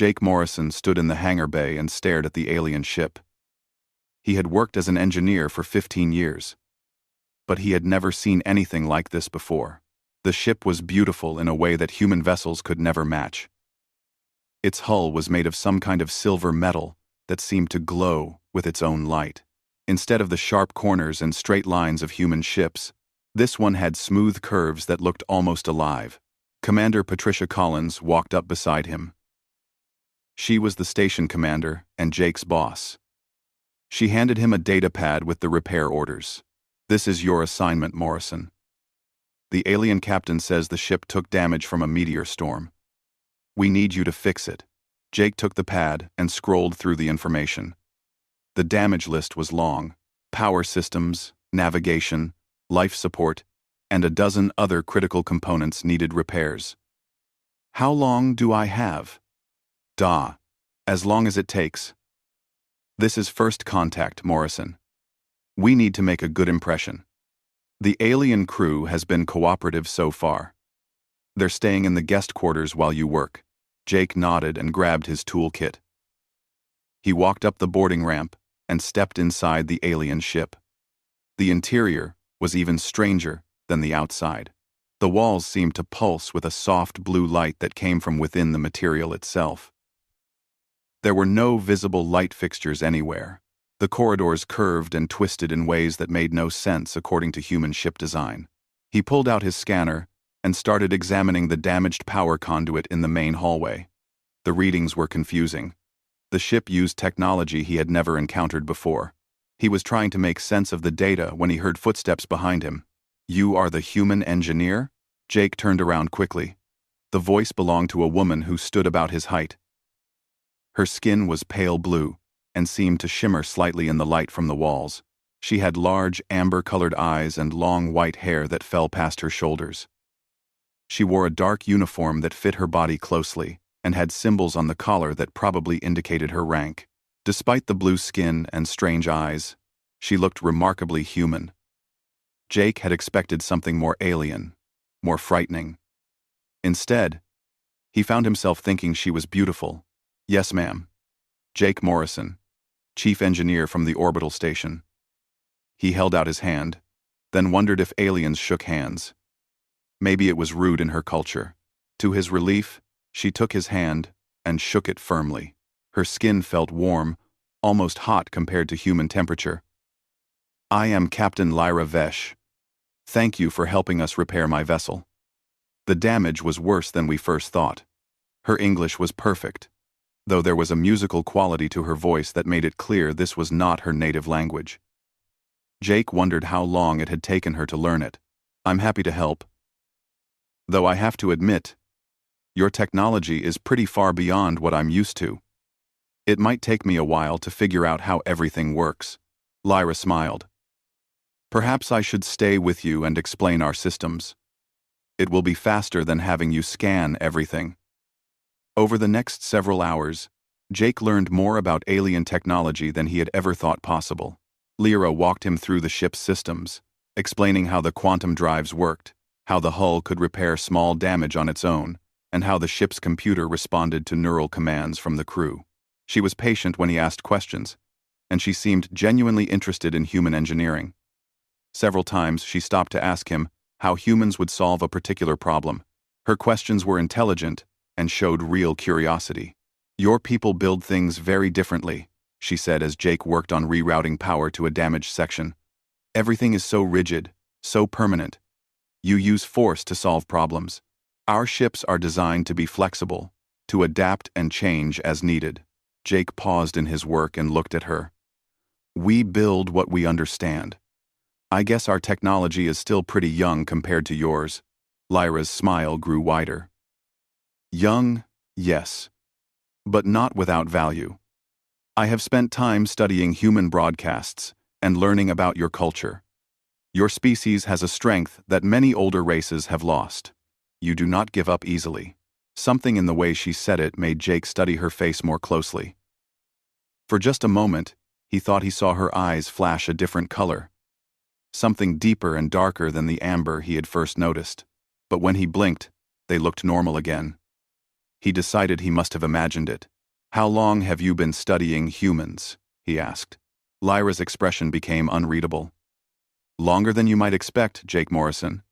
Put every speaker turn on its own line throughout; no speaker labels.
Jake Morrison stood in the hangar bay and stared at the alien ship. He had worked as an engineer for 15 years. But he had never seen anything like this before. The ship was beautiful in a way that human vessels could never match. Its hull was made of some kind of silver metal that seemed to glow with its own light. Instead of the sharp corners and straight lines of human ships, this one had smooth curves that looked almost alive. Commander Patricia Collins walked up beside him. She was the station commander and Jake's boss. She handed him a data pad with the repair orders. "This is your assignment, Morrison. The alien captain says the ship took damage from a meteor storm. We need you to fix it." Jake took the pad and scrolled through the information. The damage list was long: power systems, navigation, life support, and a dozen other critical components needed repairs. "How long do I have?" As long as it takes." "This is first contact, Morrison. We need to make a good impression. The alien crew has been cooperative so far. They're staying in the guest quarters while you work." Jake nodded and grabbed his toolkit. He walked up the boarding ramp and stepped inside the alien ship. The interior was even stranger than the outside. The walls seemed to pulse with a soft blue light that came from within the material itself. There were no visible light fixtures anywhere. The corridors curved and twisted in ways that made no sense according to human ship design. He pulled out his scanner and started examining the damaged power conduit in the main hallway. The readings were confusing. The ship used technology he had never encountered before. He was trying to make sense of the data when he heard footsteps behind him. "You are the human engineer?" Jake turned around quickly. The voice belonged to a woman who stood about his height. Her skin was pale blue and seemed to shimmer slightly in the light from the walls. She had large, amber-colored eyes and long white hair that fell past her shoulders. She wore a dark uniform that fit her body closely and had symbols on the collar that probably indicated her rank. Despite the blue skin and strange eyes, she looked remarkably human. Jake had expected something more alien, more frightening. Instead, he found himself thinking she was beautiful. "Yes, ma'am." Jake Morrison, chief engineer from the orbital station. He held out his hand, then wondered if aliens shook hands. Maybe it was rude in her culture. To his relief, she took his hand and shook it firmly. Her skin felt warm, almost hot compared to human temperature. "I am Captain Lyra Vesh. Thank you for helping us repair my vessel. The damage was worse than we first thought." Her English was perfect, though there was a musical quality to her voice that made it clear this was not her native language. Jake wondered how long it had taken her to learn it. "I'm happy to help. Though I have to admit, your technology is pretty far beyond what I'm used to. It might take me a while to figure out how everything works." Lyra smiled. "Perhaps I should stay with you and explain our systems. It will be faster than having you scan everything." Over the next several hours, Jake learned more about alien technology than he had ever thought possible. Lyra walked him through the ship's systems, explaining how the quantum drives worked, how the hull could repair small damage on its own, and how the ship's computer responded to neural commands from the crew. She was patient when he asked questions, and she seemed genuinely interested in human engineering. Several times she stopped to ask him how humans would solve a particular problem. Her questions were intelligent and showed real curiosity. "Your people build things very differently," she said as Jake worked on rerouting power to a damaged section. "Everything is so rigid, so permanent. You use force to solve problems. Our ships are designed to be flexible, to adapt and change as needed." Jake paused in his work and looked at her. "We build what we understand. I guess our technology is still pretty young compared to yours." Lyra's smile grew wider. "Young, yes, but not without value. I have spent time studying human broadcasts and learning about your culture. Your species has a strength that many older races have lost. You do not give up easily." Something in the way she said it made Jake study her face more closely. For just a moment, he thought he saw her eyes flash a different color. Something deeper and darker than the amber he had first noticed. But when he blinked, they looked normal again. He decided he must have imagined it. "How long have you been studying humans?" he asked. Lyra's expression became unreadable. "Longer than you might expect, Jake Morrison.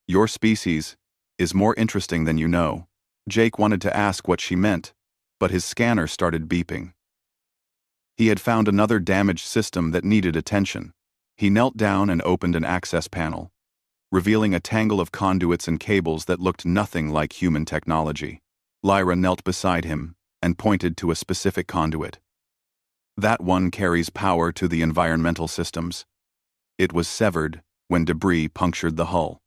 Your species is more interesting than you know." Jake wanted to ask what she meant, but his scanner started beeping. He had found another damaged system that needed attention. He knelt down and opened an access panel, revealing a tangle of conduits and cables that looked nothing like human technology. Lyra knelt beside him and pointed to a specific conduit. "That one carries power to the environmental systems. It was severed when debris punctured the hull.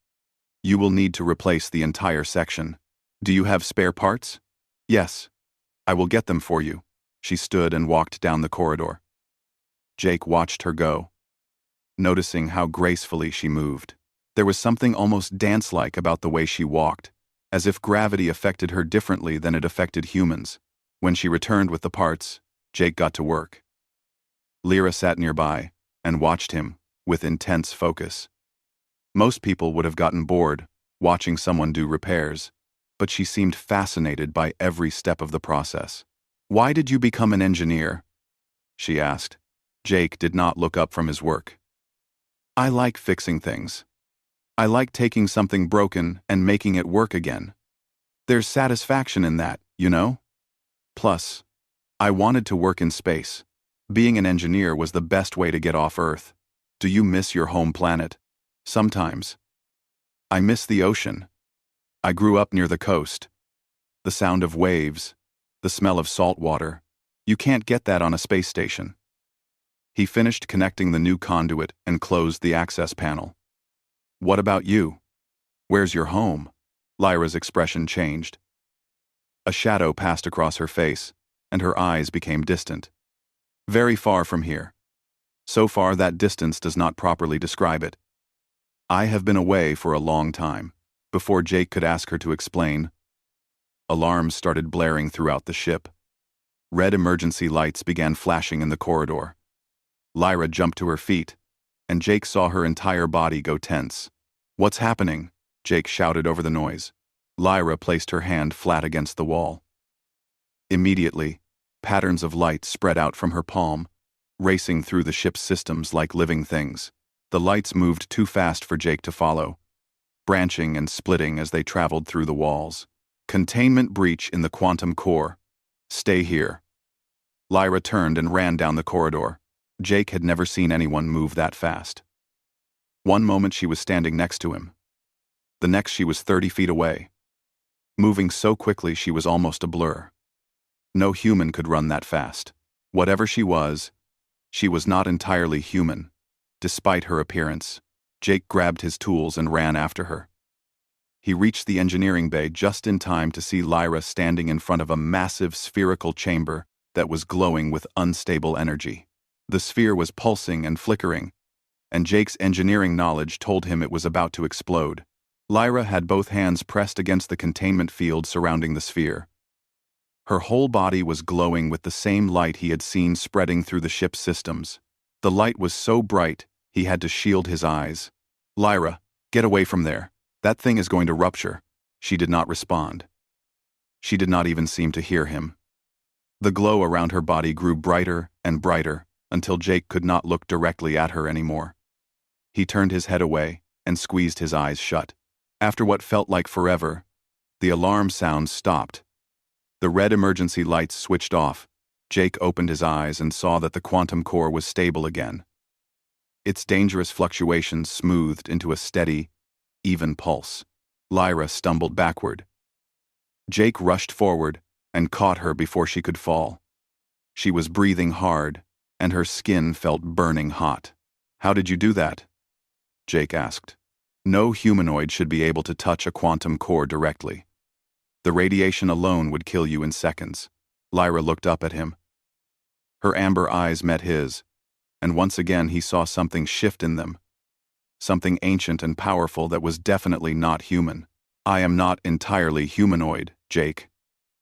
You will need to replace the entire section. Do you have spare parts?" "Yes. I will get them for you." She stood and walked down the corridor. Jake watched her go, noticing how gracefully she moved. There was something almost dance-like about the way she walked, as if gravity affected her differently than it affected humans. When she returned with the parts, Jake got to work. Lyra sat nearby and watched him with intense focus. Most people would have gotten bored watching someone do repairs, but she seemed fascinated by every step of the process. "Why did you become an engineer?" she asked. Jake did not look up from his work. "I like fixing things. I like taking something broken and making it work again. There's satisfaction in that, you know? Plus, I wanted to work in space. Being an engineer was the best way to get off Earth. Do you miss your home planet?" "Sometimes. I miss the ocean. I grew up near the coast. The sound of waves, the smell of salt water. You can't get that on a space station." He finished connecting the new conduit and closed the access panel. "What about you? Where's your home?" Lyra's expression changed. A shadow passed across her face, and her eyes became distant. "Very far from here. So far that distance does not properly describe it. I have been away for a long time." Before Jake could ask her to explain, alarms started blaring throughout the ship. Red emergency lights began flashing in the corridor. Lyra jumped to her feet, and Jake saw her entire body go tense. "What's happening?" Jake shouted over the noise. Lyra placed her hand flat against the wall. Immediately, patterns of light spread out from her palm, racing through the ship's systems like living things. The lights moved too fast for Jake to follow, branching and splitting as they traveled through the walls. "Containment breach in the quantum core. Stay here." Lyra turned and ran down the corridor. Jake had never seen anyone move that fast. One moment she was standing next to him. The next she was 30 feet away. Moving so quickly she was almost a blur. No human could run that fast. Whatever she was not entirely human, despite her appearance. Jake grabbed his tools and ran after her. He reached the engineering bay just in time to see Lyra standing in front of a massive spherical chamber that was glowing with unstable energy. The sphere was pulsing and flickering, and Jake's engineering knowledge told him it was about to explode. Lyra had both hands pressed against the containment field surrounding the sphere. Her whole body was glowing with the same light he had seen spreading through the ship's systems. The light was so bright, he had to shield his eyes. "Lyra, get away from there. That thing is going to rupture." She did not respond. She did not even seem to hear him. The glow around her body grew brighter and brighter until Jake could not look directly at her anymore. He turned his head away and squeezed his eyes shut. After what felt like forever, the alarm sounds stopped. The red emergency lights switched off. Jake opened his eyes and saw that the quantum core was stable again. Its dangerous fluctuations smoothed into a steady, even pulse. Lyra stumbled backward. Jake rushed forward and caught her before she could fall. She was breathing hard, and her skin felt burning hot. "How did you do that?" Jake asked. "No humanoid should be able to touch a quantum core directly. The radiation alone would kill you in seconds." Lyra looked up at him. Her amber eyes met his, and once again he saw something shift in them. Something ancient and powerful that was definitely not human. "I am not entirely humanoid, Jake.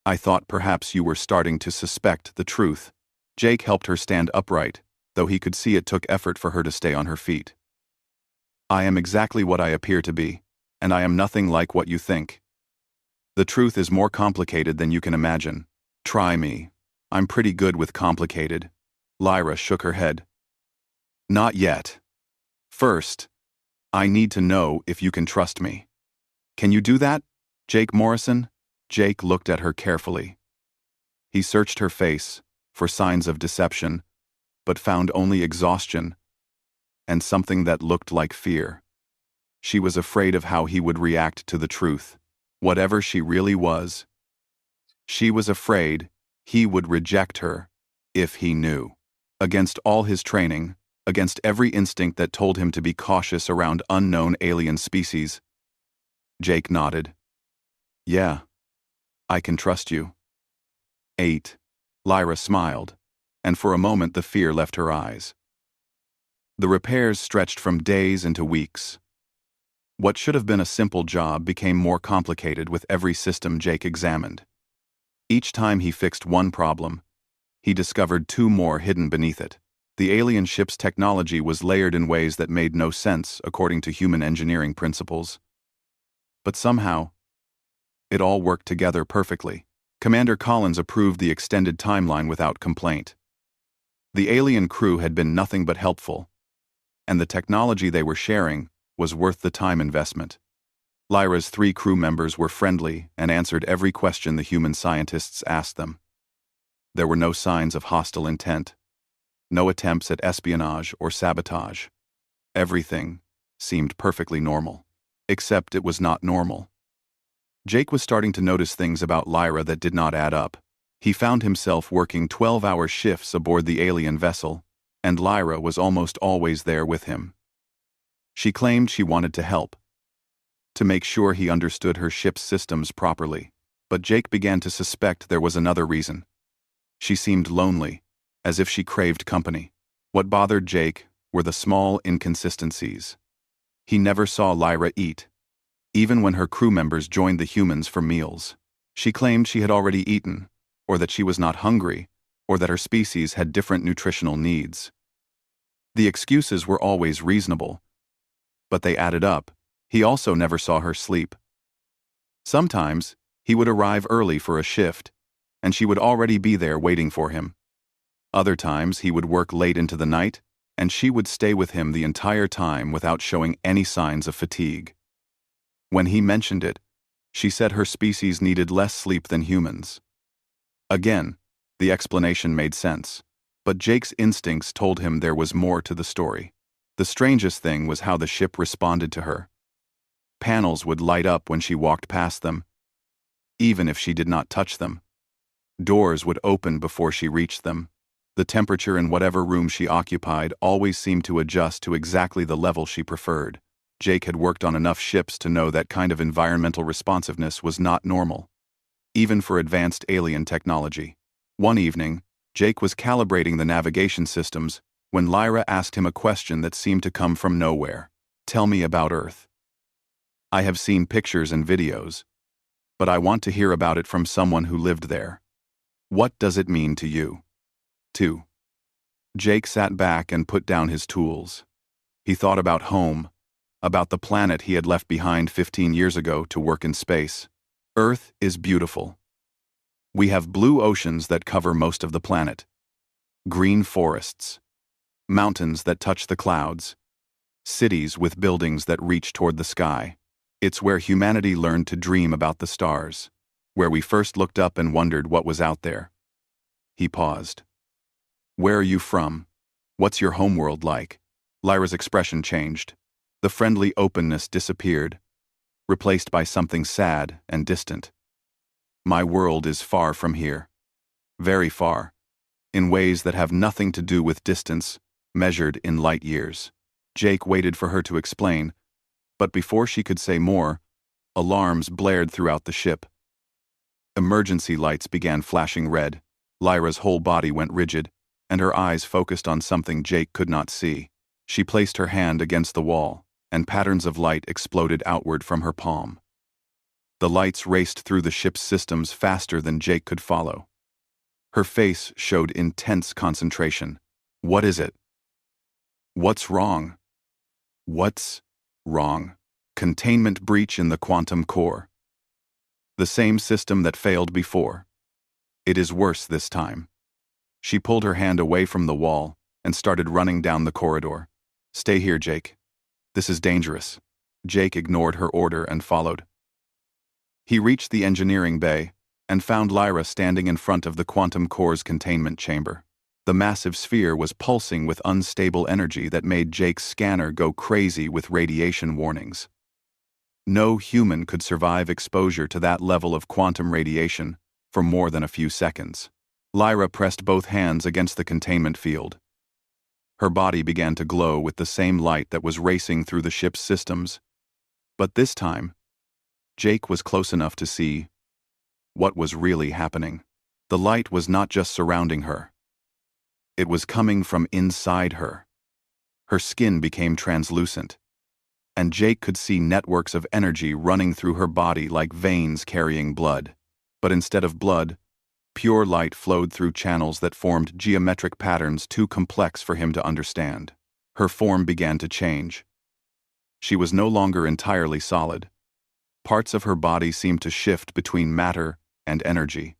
I thought perhaps you were starting to suspect the truth." Jake helped her stand upright, though he could see it took effort for her to stay on her feet. "I am exactly what I appear to be, and I am nothing like what you think." The truth is more complicated than you can imagine. Try me. I'm pretty good with complicated. Lyra shook her head. Not yet. First, I need to know if you can trust me. Can you do that, Jake Morrison? Jake looked at her carefully. He searched her face for signs of deception, but found only exhaustion and something that looked like fear. She was afraid of how he would react to the truth, whatever she really was. She was afraid he would reject her if he knew. Against all his training, against every instinct that told him to be cautious around unknown alien species, Jake nodded. Yeah, I can trust you. 8. Lyra smiled, and for a moment the fear left her eyes. The repairs stretched from days into weeks. What should have been a simple job became more complicated with every system Jake examined. Each time he fixed one problem, he discovered two more hidden beneath it. The alien ship's technology was layered in ways that made no sense according to human engineering principles. But somehow, it all worked together perfectly. Commander Collins approved the extended timeline without complaint. The alien crew had been nothing but helpful, and the technology they were sharing was worth the time investment. Lyra's 3 crew members were friendly and answered every question the human scientists asked them. There were no signs of hostile intent, no attempts at espionage or sabotage. Everything seemed perfectly normal. Except it was not normal. Jake was starting to notice things about Lyra that did not add up. He found himself working 12-hour shifts aboard the alien vessel, and Lyra was almost always there with him. She claimed she wanted to help, to make sure he understood her ship's systems properly. But Jake began to suspect there was another reason. She seemed lonely, as if she craved company. What bothered Jake were the small inconsistencies. He never saw Lyra eat, even when her crew members joined the humans for meals. She claimed she had already eaten, or that she was not hungry, or that her species had different nutritional needs. The excuses were always reasonable, but they added up. He also never saw her sleep. Sometimes, he would arrive early for a shift, and she would already be there waiting for him. Other times, he would work late into the night, and she would stay with him the entire time without showing any signs of fatigue. When he mentioned it, she said her species needed less sleep than humans. Again, the explanation made sense, but Jake's instincts told him there was more to the story. The strangest thing was how the ship responded to her. Panels would light up when she walked past them, even if she did not touch them. Doors would open before she reached them. The temperature in whatever room she occupied always seemed to adjust to exactly the level she preferred. Jake had worked on enough ships to know that kind of environmental responsiveness was not normal, even for advanced alien technology. One evening, Jake was calibrating the navigation systems when Lyra asked him a question that seemed to come from nowhere. Tell me about Earth. I have seen pictures and videos, but I want to hear about it from someone who lived there. What does it mean to you? 2. Jake sat back and put down his tools. He thought about home, about the planet he had left behind 15 years ago to work in space. Earth is beautiful. We have blue oceans that cover most of the planet, green forests, mountains that touch the clouds, cities with buildings that reach toward the sky. It's where humanity learned to dream about the stars, where we first looked up and wondered what was out there. He paused. Where are you from? What's your homeworld like? Lyra's expression changed. The friendly openness disappeared, replaced by something sad and distant. My world is far from here. Very far. In ways that have nothing to do with distance, measured in light years. Jake waited for her to explain, but before she could say more, alarms blared throughout the ship. Emergency lights began flashing red. Lyra's whole body went rigid, and her eyes focused on something Jake could not see. She placed her hand against the wall, and patterns of light exploded outward from her palm. The lights raced through the ship's systems faster than Jake could follow. Her face showed intense concentration. What is it? What's wrong? What's wrong? Containment breach in the quantum core. The same system that failed before. It is worse this time. She pulled her hand away from the wall and started running down the corridor. Stay here, Jake. This is dangerous. Jake ignored her order and followed. He reached the engineering bay and found Lyra standing in front of the quantum core's containment chamber. The massive sphere was pulsing with unstable energy that made Jake's scanner go crazy with radiation warnings. No human could survive exposure to that level of quantum radiation for more than a few seconds. Lyra pressed both hands against the containment field. Her body began to glow with the same light that was racing through the ship's systems. But this time, Jake was close enough to see what was really happening. The light was not just surrounding her. It was coming from inside her. Her skin became translucent, and Jake could see networks of energy running through her body like veins carrying blood. But instead of blood, pure light flowed through channels that formed geometric patterns too complex for him to understand. Her form began to change. She was no longer entirely solid. Parts of her body seemed to shift between matter and energy.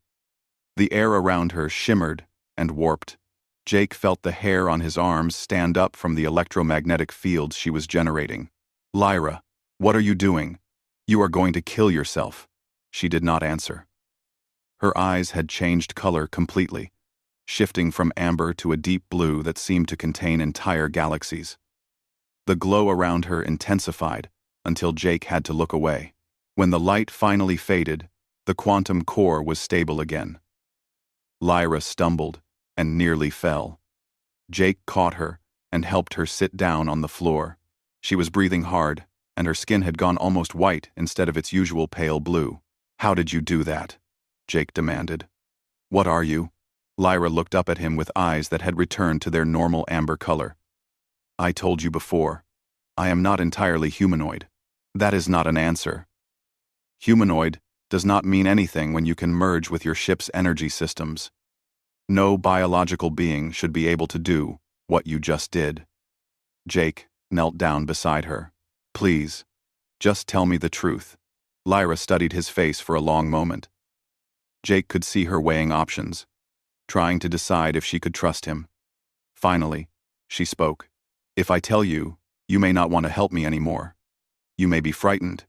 The air around her shimmered and warped. Jake felt the hair on his arms stand up from the electromagnetic fields she was generating. Lyra, what are you doing? You are going to kill yourself. She did not answer. Her eyes had changed color completely, shifting from amber to a deep blue that seemed to contain entire galaxies. The glow around her intensified until Jake had to look away. When the light finally faded, the quantum core was stable again. Lyra stumbled and nearly fell. Jake caught her and helped her sit down on the floor. She was breathing hard, and her skin had gone almost white instead of its usual pale blue. How did you do that? Jake demanded. What are you? Lyra looked up at him with eyes that had returned to their normal amber color. I told you before. I am not entirely humanoid. That is not an answer. Humanoid does not mean anything when you can merge with your ship's energy systems. No biological being should be able to do what you just did. Jake knelt down beside her. Please, just tell me the truth. Lyra studied his face for a long moment. Jake could see her weighing options, trying to decide if she could trust him. Finally, she spoke. If I tell you, you may not want to help me anymore. You may be frightened.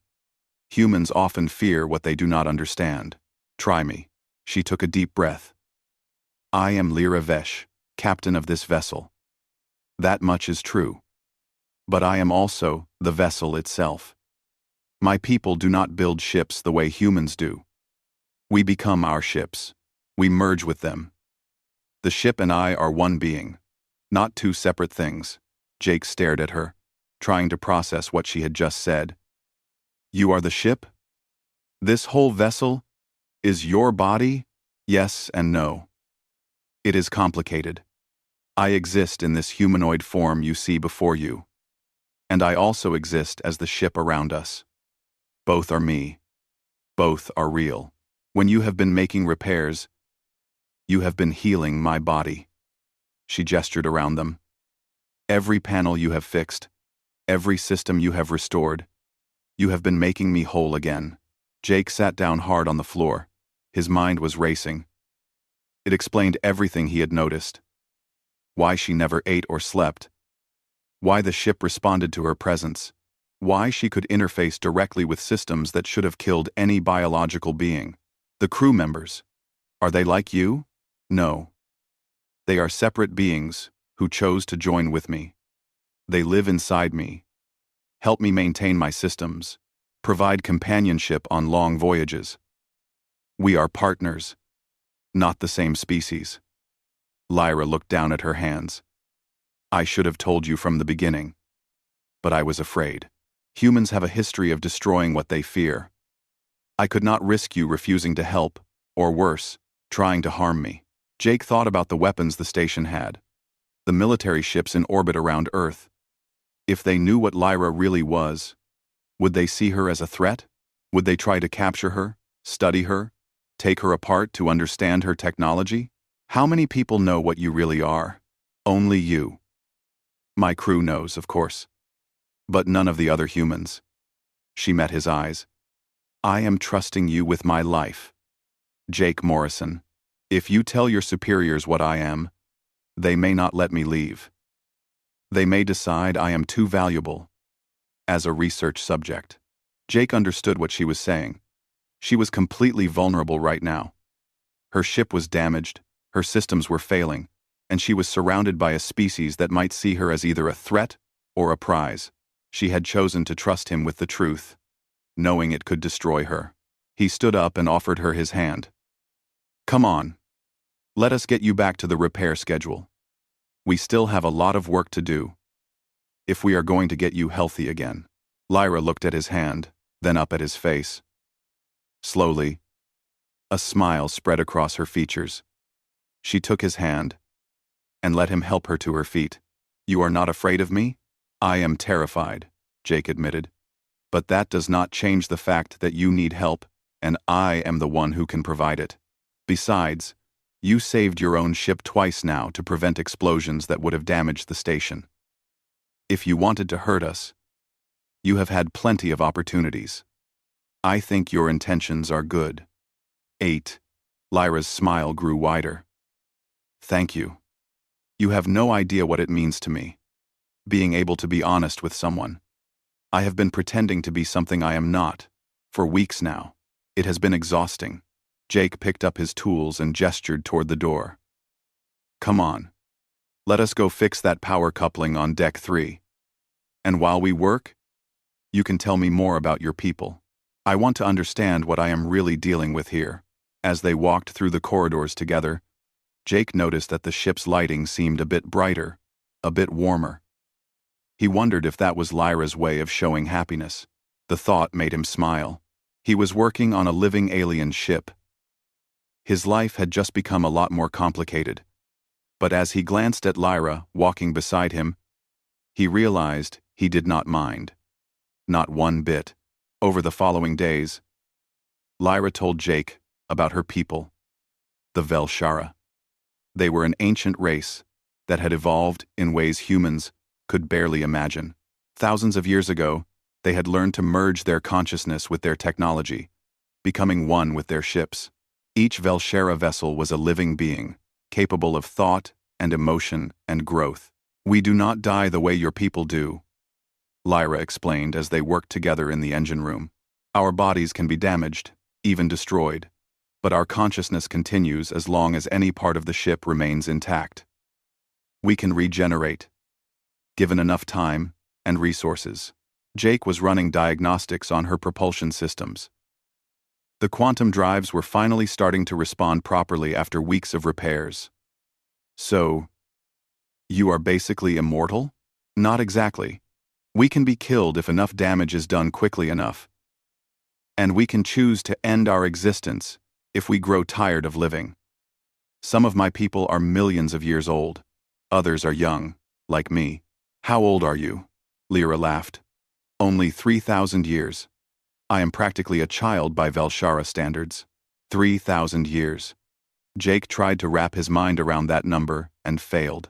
Humans often fear what they do not understand. Try me. She took a deep breath. I am Lyra Vesh, captain of this vessel. That much is true. But I am also the vessel itself. My people do not build ships the way humans do. We become our ships. We merge with them. The ship and I are one being, not two separate things. Jake stared at her, trying to process what she had just said. You are the ship? This whole vessel is your body? Yes and no. It is complicated. I exist in this humanoid form you see before you. And I also exist as the ship around us. Both are me. Both are real. When you have been making repairs, you have been healing my body. She gestured around them. Every panel you have fixed, every system you have restored, you have been making me whole again. Jake sat down hard on the floor. His mind was racing. It explained everything he had noticed. Why she never ate or slept. Why the ship responded to her presence. Why she could interface directly with systems that should have killed any biological being. The crew members. Are they like you? No. They are separate beings who chose to join with me. They live inside me. Help me maintain my systems. Provide companionship on long voyages. We are partners. Not the same species. Lyra looked down at her hands. I should have told you from the beginning. But I was afraid. Humans have a history of destroying what they fear. I could not risk you refusing to help, or worse, trying to harm me. Jake thought about the weapons the station had. The military ships in orbit around Earth. If they knew what Lyra really was, would they see her as a threat? Would they try to capture her, study her, take her apart to understand her technology? How many people know what you really are? Only you. My crew knows, of course. But none of the other humans. She met his eyes. I am trusting you with my life. Jake Morrison. If you tell your superiors what I am, they may not let me leave. They may decide I am too valuable as a research subject. Jake understood what she was saying. She was completely vulnerable right now. Her ship was damaged, her systems were failing, and she was surrounded by a species that might see her as either a threat or a prize. She had chosen to trust him with the truth, knowing it could destroy her. He stood up and offered her his hand. Come on. Let us get you back to the repair schedule. We still have a lot of work to do, if we are going to get you healthy again. Lyra looked at his hand, then up at his face. Slowly, a smile spread across her features. She took his hand and let him help her to her feet. You are not afraid of me? I am terrified, Jake admitted. But that does not change the fact that you need help, and I am the one who can provide it. Besides, you saved your own ship twice now to prevent explosions that would have damaged the station. If you wanted to hurt us, you have had plenty of opportunities. I think your intentions are good. 8. Lyra's smile grew wider. Thank you. You have no idea what it means to me, being able to be honest with someone. I have been pretending to be something I am not, for weeks now. It has been exhausting. Jake picked up his tools and gestured toward the door. Come on. Let us go fix that power coupling on deck 3. And while we work, you can tell me more about your people. I want to understand what I am really dealing with here. As they walked through the corridors together, Jake noticed that the ship's lighting seemed a bit brighter, a bit warmer. He wondered if that was Lyra's way of showing happiness. The thought made him smile. He was working on a living alien ship. His life had just become a lot more complicated. But as he glanced at Lyra walking beside him, he realized he did not mind. Not one bit. Over the following days, Lyra told Jake about her people, the Velshara. They were an ancient race that had evolved in ways humans could barely imagine. Thousands of years ago, they had learned to merge their consciousness with their technology, becoming one with their ships. Each Velshara vessel was a living being, capable of thought and emotion and growth. We do not die the way your people do, Lyra explained as they worked together in the engine room. Our bodies can be damaged, even destroyed, but our consciousness continues as long as any part of the ship remains intact. We can regenerate, given enough time and resources. Jake was running diagnostics on her propulsion systems. The quantum drives were finally starting to respond properly after weeks of repairs. So, you are basically immortal? Not exactly. We can be killed if enough damage is done quickly enough. And we can choose to end our existence if we grow tired of living. Some of my people are millions of years old. Others are young, like me. How old are you? Lyra laughed. Only 3,000 years. I am practically a child by Velshara standards. 3,000 years. Jake tried to wrap his mind around that number and failed.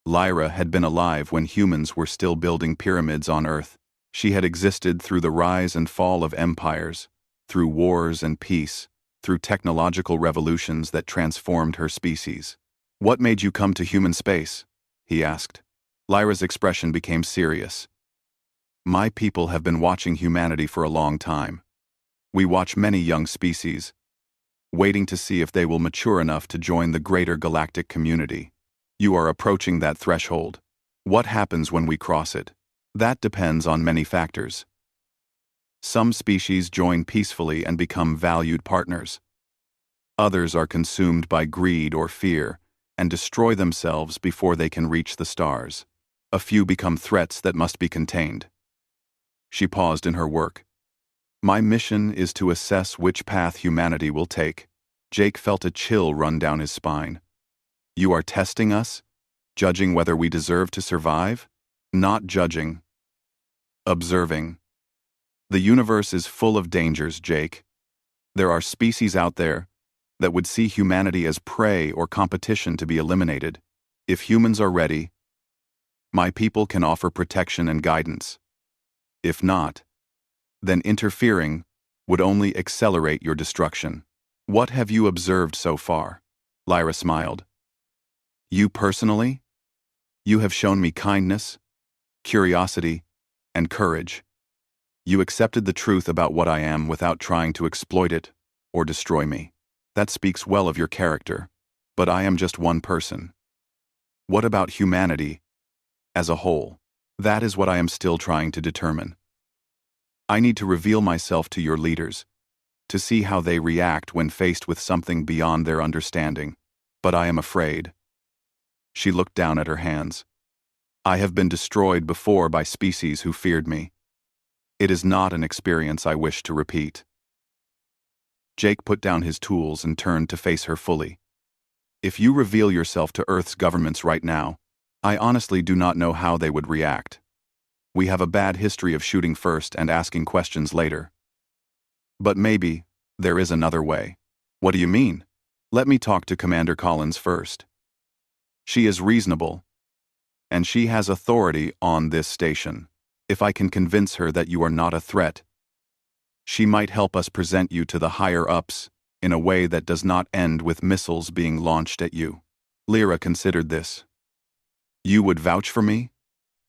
Lyra had been alive when humans were still building pyramids on Earth. She had existed through the rise and fall of empires, through wars and peace, through technological revolutions that transformed her species. What made you come to human space? He asked. Lyra's expression became serious. My people have been watching humanity for a long time. We watch many young species, waiting to see if they will mature enough to join the greater galactic community. You are approaching that threshold. What happens when we cross it? That depends on many factors. Some species join peacefully and become valued partners. Others are consumed by greed or fear and destroy themselves before they can reach the stars. A few become threats that must be contained. She paused in her work. My mission is to assess which path humanity will take. Jake felt a chill run down his spine. You are testing us? Judging whether we deserve to survive? Not judging. Observing. The universe is full of dangers, Jake. There are species out there that would see humanity as prey or competition to be eliminated. If humans are ready, my people can offer protection and guidance. If not, then interfering would only accelerate your destruction. What have you observed so far? Lyra smiled. You personally? You have shown me kindness, curiosity, and courage. You accepted the truth about what I am without trying to exploit it or destroy me. That speaks well of your character, but I am just one person. What about humanity as a whole? That is what I am still trying to determine. I need to reveal myself to your leaders, to see how they react when faced with something beyond their understanding, but I am afraid. She looked down at her hands. I have been destroyed before by species who feared me. It is not an experience I wish to repeat. Jake put down his tools and turned to face her fully. If you reveal yourself to Earth's governments right now, I honestly do not know how they would react. We have a bad history of shooting first and asking questions later. But maybe there is another way. What do you mean? Let me talk to Commander Collins first. She is reasonable, and she has authority on this station. If I can convince her that you are not a threat, she might help us present you to the higher-ups in a way that does not end with missiles being launched at you. Lyra considered this. You would vouch for me?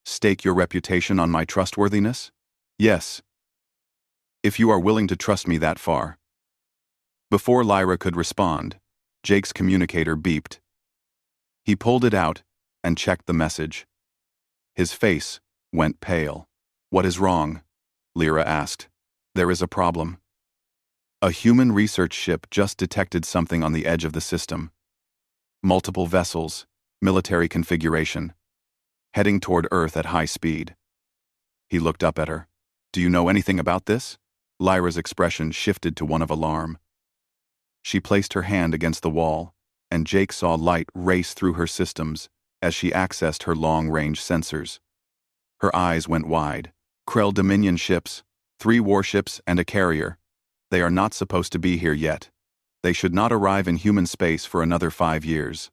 Stake your reputation on my trustworthiness? Yes. If you are willing to trust me that far. Before Lyra could respond, Jake's communicator beeped. He pulled it out and checked the message. His face went pale. What is wrong? Lyra asked. There is a problem. A human research ship just detected something on the edge of the system. Multiple vessels, military configuration, heading toward Earth at high speed. He looked up at her. Do you know anything about this? Lyra's expression shifted to one of alarm. She placed her hand against the wall, and Jake saw light race through her systems as she accessed her long-range sensors. Her eyes went wide. Krell Dominion ships, 3 warships and a carrier. They are not supposed to be here yet. They should not arrive in human space for another 5 years.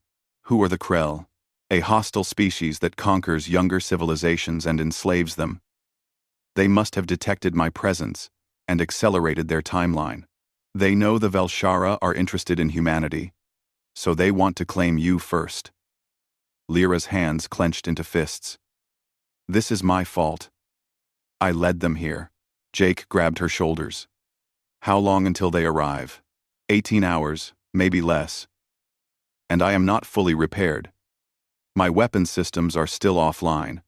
Who are the Krell? A hostile species that conquers younger civilizations and enslaves them. They must have detected my presence and accelerated their timeline. They know the Velshara are interested in humanity, so they want to claim you first. Lyra's hands clenched into fists. This is my fault. I led them here. Jake grabbed her shoulders. How long until they arrive? 18 hours, maybe less. And I am not fully repaired. My weapon systems are still offline.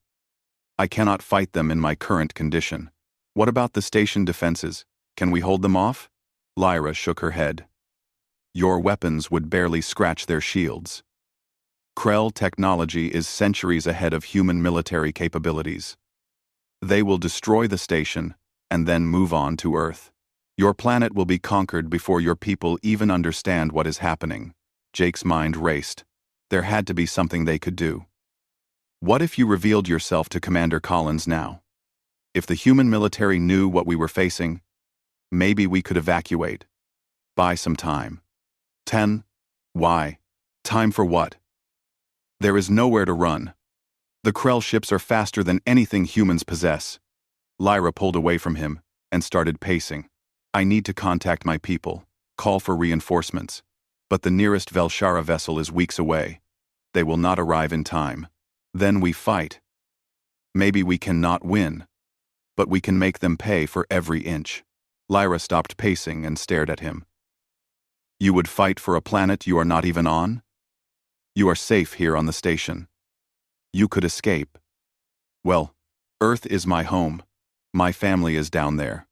I cannot fight them in my current condition. What about the station defenses? Can we hold them off? Lyra shook her head. Your weapons would barely scratch their shields. Krell technology is centuries ahead of human military capabilities. They will destroy the station and then move on to Earth. Your planet will be conquered before your people even understand what is happening. Jake's mind raced. There had to be something they could do. What if you revealed yourself to Commander Collins now? If the human military knew what we were facing, maybe we could evacuate. Buy some time. 10. Why? Time for what? There is nowhere to run. The Krell ships are faster than anything humans possess. Lyra pulled away from him and started pacing. I need to contact my people, call for reinforcements. But the nearest Velshara vessel is weeks away. They will not arrive in time. Then we fight. Maybe we cannot win, but we can make them pay for every inch. Lyra stopped pacing and stared at him. You would fight for a planet you are not even on? You are safe here on the station. You could escape. Well, Earth is my home. My family is down there.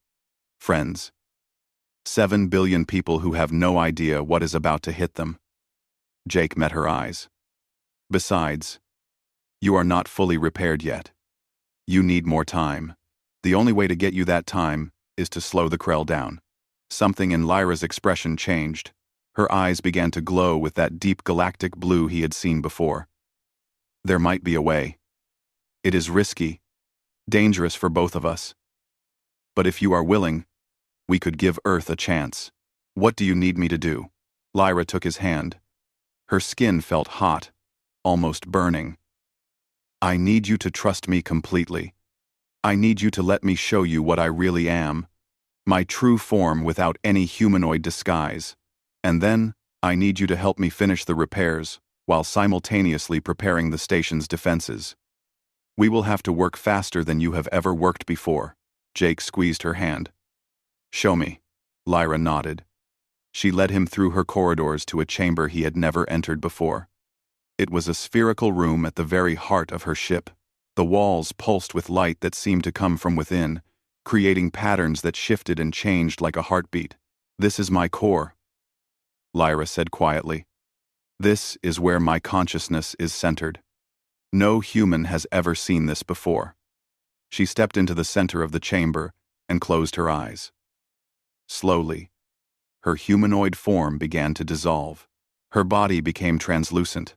Friends. 7 billion people who have no idea what is about to hit them. Jake met her eyes. Besides, you are not fully repaired yet. You need more time. The only way to get you that time is to slow the Krell down. Something in Lyra's expression changed. Her eyes began to glow with that deep galactic blue he had seen before. There might be a way. It is risky, dangerous for both of us. But if you are willing, we could give Earth a chance. What do you need me to do? Lyra took his hand. Her skin felt hot, almost burning. I need you to trust me completely. I need you to let me show you what I really am. My true form without any humanoid disguise. And then, I need you to help me finish the repairs, while simultaneously preparing the station's defenses. We will have to work faster than you have ever worked before. Jake squeezed her hand. Show me. Lyra nodded. She led him through her corridors to a chamber he had never entered before. It was a spherical room at the very heart of her ship. The walls pulsed with light that seemed to come from within, creating patterns that shifted and changed like a heartbeat. This is my core, Lyra said quietly. This is where my consciousness is centered. No human has ever seen this before. She stepped into the center of the chamber and closed her eyes. Slowly, her humanoid form began to dissolve. Her body became translucent,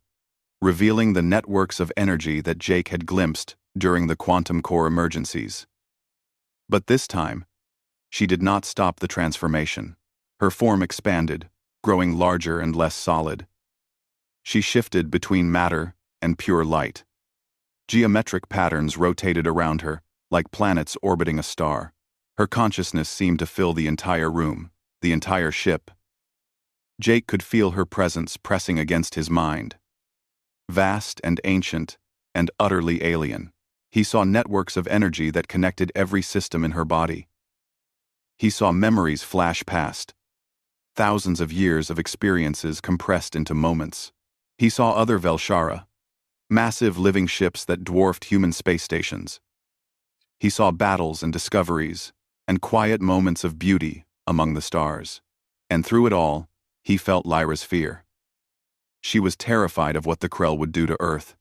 revealing the networks of energy that Jake had glimpsed during the quantum core emergencies. But this time, she did not stop the transformation. Her form expanded, growing larger and less solid. She shifted between matter and pure light. Geometric patterns rotated around her, like planets orbiting a star. Her consciousness seemed to fill the entire room, the entire ship. Jake could feel her presence pressing against his mind. Vast and ancient, and utterly alien. He saw networks of energy that connected every system in her body. He saw memories flash past. Thousands of years of experiences compressed into moments. He saw other Velshara, massive living ships that dwarfed human space stations. He saw battles and discoveries, and quiet moments of beauty among the stars. And through it all, he felt Lyra's fear. She was terrified of what the Krell would do to Earth.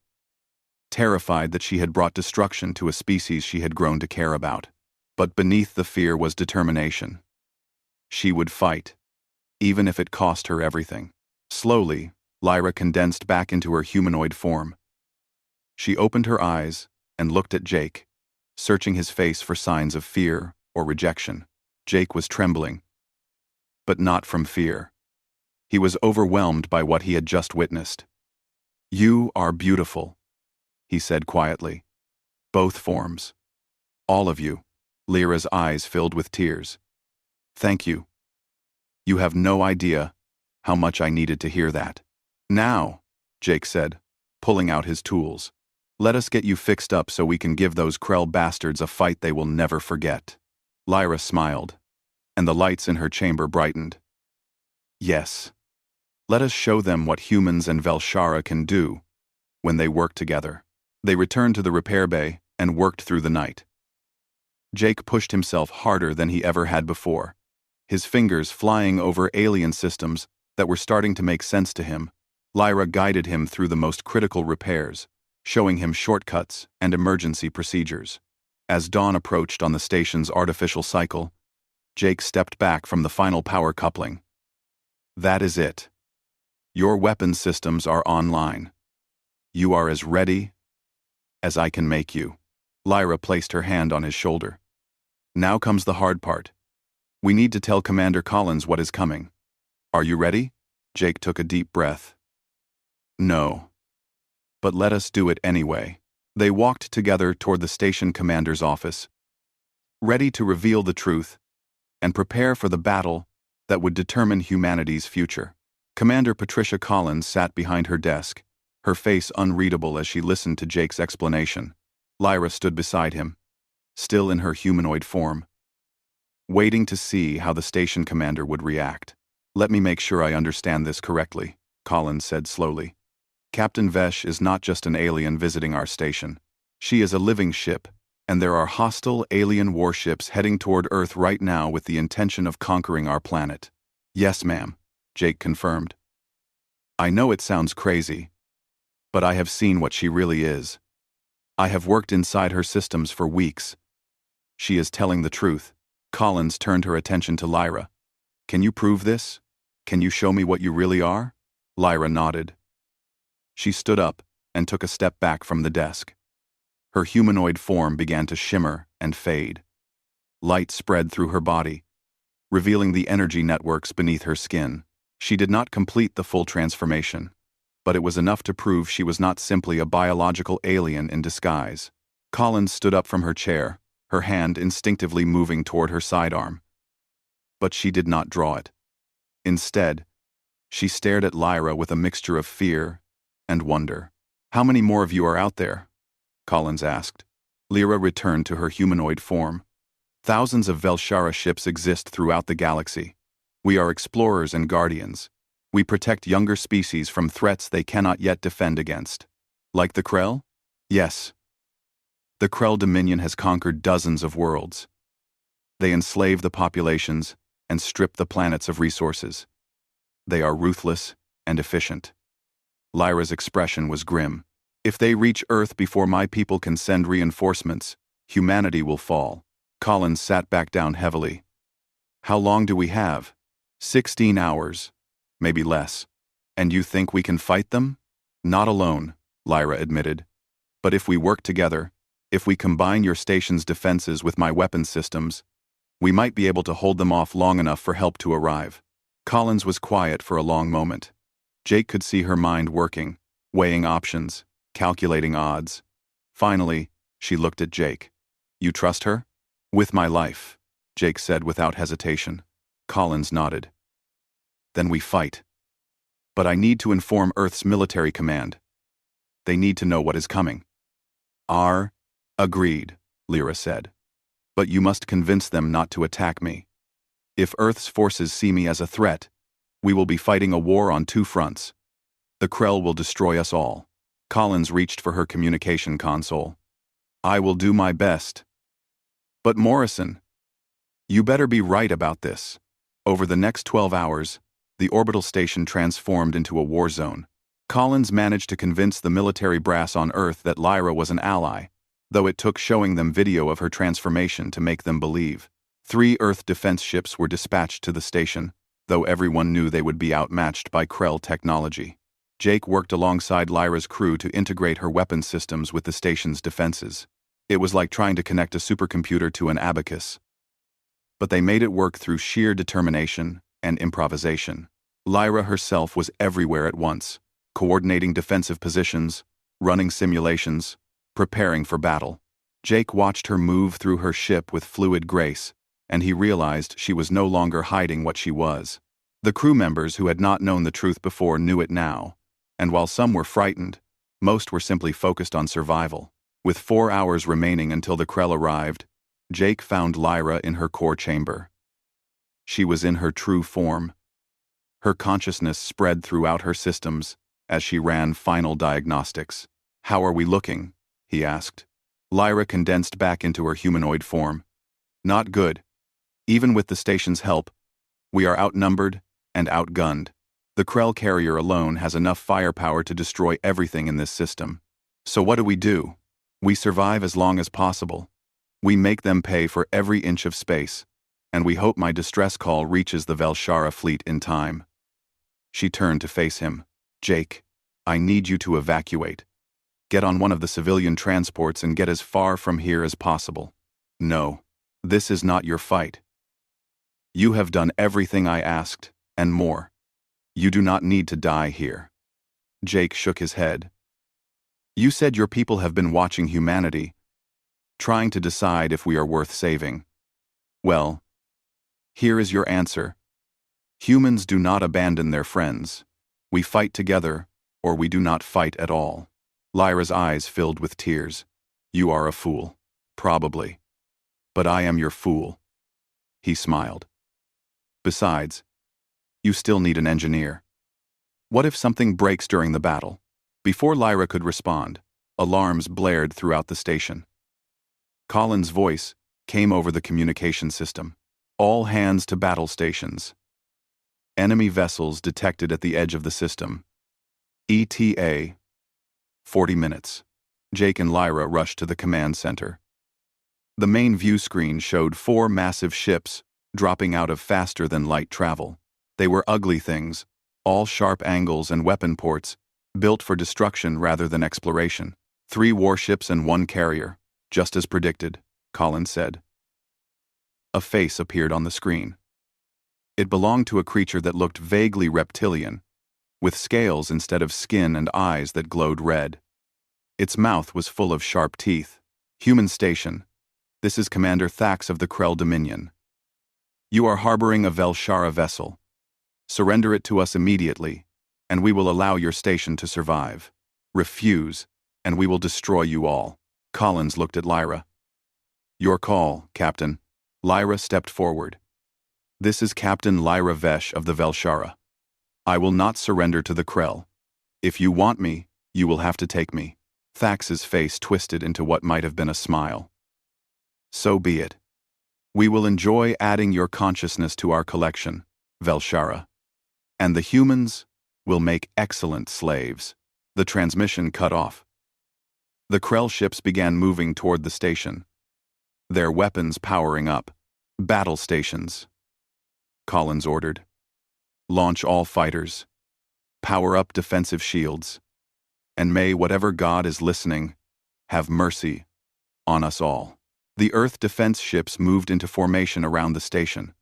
Terrified that she had brought destruction to a species she had grown to care about. But beneath the fear was determination. She would fight, even if it cost her everything. Slowly, Lyra condensed back into her humanoid form. She opened her eyes and looked at Jake, searching his face for signs of fear or rejection. Jake was trembling, but not from fear. He was overwhelmed by what he had just witnessed. You are beautiful, he said quietly. Both forms. All of you. Lyra's eyes filled with tears. Thank you. You have no idea how much I needed to hear that. Now, Jake said, pulling out his tools. Let us get you fixed up so we can give those Krell bastards a fight they will never forget. Lyra smiled, and the lights in her chamber brightened. Yes. Let us show them what humans and Velshara can do when they work together. They returned to the repair bay and worked through the night. Jake pushed himself harder than he ever had before, his fingers flying over alien systems that were starting to make sense to him. Lyra guided him through the most critical repairs, showing him shortcuts and emergency procedures. As dawn approached on the station's artificial cycle, Jake stepped back from the final power coupling. That is it. Your weapon systems are online. You are as ready as I can make you. Lyra placed her hand on his shoulder. Now comes the hard part. We need to tell Commander Collins what is coming. Are you ready? Jake took a deep breath. No. But let us do it anyway. They walked together toward the station commander's office, ready to reveal the truth and prepare for the battle that would determine humanity's future. Commander Patricia Collins sat behind her desk, her face unreadable as she listened to Jake's explanation. Lyra stood beside him, still in her humanoid form, waiting to see how the station commander would react. Let me make sure I understand this correctly, Collins said slowly. Captain Vesh is not just an alien visiting our station. She is a living ship, and there are hostile alien warships heading toward Earth right now with the intention of conquering our planet. Yes, ma'am, Jake confirmed. I know it sounds crazy, but I have seen what she really is. I have worked inside her systems for weeks. She is telling the truth. Collins turned her attention to Lyra. Can you prove this? Can you show me what you really are? Lyra nodded. She stood up and took a step back from the desk. Her humanoid form began to shimmer and fade. Light spread through her body, revealing the energy networks beneath her skin. She did not complete the full transformation, but it was enough to prove she was not simply a biological alien in disguise. Collins stood up from her chair, her hand instinctively moving toward her sidearm. but she did not draw it. Instead, she stared at Lyra with a mixture of fear and wonder. "How many more of you are out there?" Collins asked. Lyra returned to her humanoid form. "Thousands of Velshara ships exist throughout the galaxy. We are explorers and guardians. We protect younger species from threats they cannot yet defend against." "Like the Krell?" "Yes. The Krell Dominion has conquered dozens of worlds. They enslave the populations and strip the planets of resources. They are ruthless and efficient." Lyra's expression was grim. "If they reach Earth before my people can send reinforcements, humanity will fall." Collins sat back down heavily. "How long do we have?" 16 hours. Maybe less. "And you think we can fight them?" "Not alone," Lyra admitted. "But if we work together, if we combine your station's defenses with my weapon systems, we might be able to hold them off long enough for help to arrive." Collins was quiet for a long moment. Jake could see her mind working, weighing options, calculating odds. Finally, she looked at Jake. "You trust her?" "With my life," Jake said without hesitation. Collins nodded. "Then we fight. But I need to inform Earth's military command. They need to know what is coming." Agreed," Lyra said. "But you must convince them not to attack me. If Earth's forces see me as a threat, we will be fighting a war on two fronts. The Krell will destroy us all." Collins reached for her communication console. "I will do my best." "But Morrison, you better be right about this." Over the next 12 hours, the orbital station transformed into a war zone. Collins managed to convince the military brass on Earth that Lyra was an ally, though it took showing them video of her transformation to make them believe. 3 Earth defense ships were dispatched to the station, though everyone knew they would be outmatched by Krell technology. Jake worked alongside Lyra's crew to integrate her weapon systems with the station's defenses. It was like trying to connect a supercomputer to an abacus. But they made it work through sheer determination and improvisation. Lyra herself was everywhere at once, coordinating defensive positions, running simulations, preparing for battle. Jake watched her move through her ship with fluid grace, and he realized she was no longer hiding what she was. The crew members who had not known the truth before knew it now, and while some were frightened, most were simply focused on survival. With 4 hours remaining until the Krell arrived, Jake found Lyra in her core chamber. She was in her true form. Her consciousness spread throughout her systems as she ran final diagnostics. "How are we looking?" he asked. Lyra condensed back into her humanoid form. "Not good. Even with the station's help, we are outnumbered and outgunned. The Krell carrier alone has enough firepower to destroy everything in this system. So what do? We survive as long as possible. We make them pay for every inch of space, and we hope my distress call reaches the Velshara fleet in time." She turned to face him. "Jake, I need you to evacuate. Get on one of the civilian transports and get as far from here as possible." "No, this is not your fight. You have done everything I asked, and more. You do not need to die here." Jake shook his head. "You said your people have been watching humanity, trying to decide if we are worth saving. Well, here is your answer. Humans do not abandon their friends. We fight together, or we do not fight at all." Lyra's eyes filled with tears. "You are a fool. Probably. But I am your fool." He smiled. "Besides, you still need an engineer. What if something breaks during the battle?" Before Lyra could respond, alarms blared throughout the station. Colin's voice came over the communication system. "All hands to battle stations. Enemy vessels detected at the edge of the system. ETA 40 minutes. Jake and Lyra rushed to the command center. The main view screen showed 4 massive ships dropping out of faster-than-light travel. They were ugly things, all sharp angles and weapon ports, built for destruction rather than exploration. 3 warships and 1 carrier, just as predicted, Collins said. A face appeared on the screen. It belonged to a creature that looked vaguely reptilian, with scales instead of skin and eyes that glowed red. Its mouth was full of sharp teeth. "Human station. This is Commander Thax of the Krell Dominion. You are harboring a Velshara vessel. Surrender it to us immediately, and we will allow your station to survive. Refuse, and we will destroy you all. Collins looked at Lyra. Your call, Captain. Lyra stepped forward. This is Captain Lyra Vesh of the Velshara. I will not surrender to the Krell. If you want me, you will have to take me. Thax's face twisted into what might have been a smile. So be it. We will enjoy adding your consciousness to our collection, Velshara. And the humans will make excellent slaves. The transmission cut off. The Krell ships began moving toward the station, their weapons powering up. Battle stations. Collins ordered. Launch all fighters. Power up defensive shields. And may whatever God is listening have mercy on us all. The Earth defense ships moved into formation around the station.